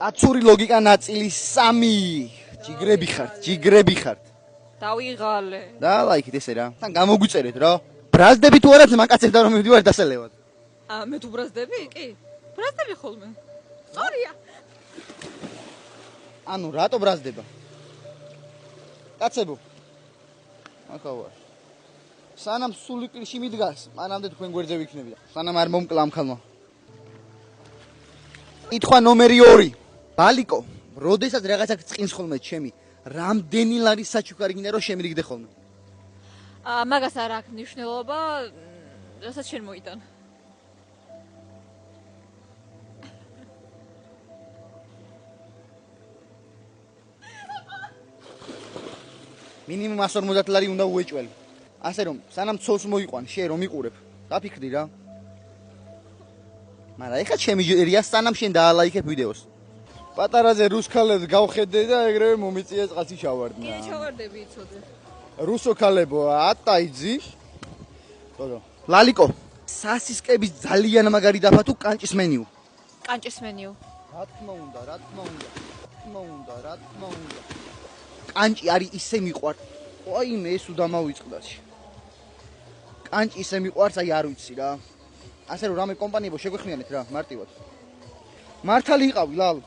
აცური ლოგიკა ნაწილი 3. ჯიგრები ხართ. დავიღალე. და ლაიქით ესე რა. თან გამოგვიწერეთ რა. ბრაზდები თუ არა მაკაცებდა რომ მივდივარ დასალევად. მე თუ ბრაზდები? კი. ბრაზდები ხოლმე. სწორია. ანუ რატო ბრაზდება? კაცებო. ახლა ვარ. სანამ სული კლში მიდგას, მანამდე თქვენ გვერდზე ვიქნები. სანამ არ მომკლა ამ ხალმა. კითხვა ნომერი 2. ბალიკო, როდესაც რაღაცა წკინს ხოლმე ჩემი, რამდენი ლარი საჩუქარი გინდა რომ შემირიგდე ხოლმე? მაგას არ აქვს მნიშვნელობა, რასაც შენ მოიტან. მინიმუმ 150 ლარი უნდა უეჭველი. ასე რომ, სანამ ცოლს მოიყვან, შენ რომ იყურებ, დაფიქრდი რა. მაგრამ ეხლა ჩემი ჯერია სანამ შენ დაალაიქებ ვიდეოს. პატარაზე რუსქალებს გავხედე და ეგრევე მომიწია წყალში ჩავარდნა. კი, ჩავარდები იცოდე. რუსო ქალებო, ატაიძი. თოდო. ლალიკო, სასისკების ძალიან მაგარი დაფა თუ კანჭის მენიუ. კანჭის მენიუ. რა თქმა უნდა. კანჭი არის ისე მიყვარს. ოიმე ეს უდამავიწყდაში. კანჭი ისე მიყვარს, აი არ ვიცი რა. ასე რომ რამე კომპანიებო შეგვეხმიანეთ რა, მარტივად. მართალი იყავი, ლალ.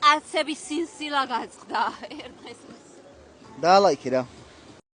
კაცების სინსილა გაწყდა ერთ დღეს. დაალაიქე რა.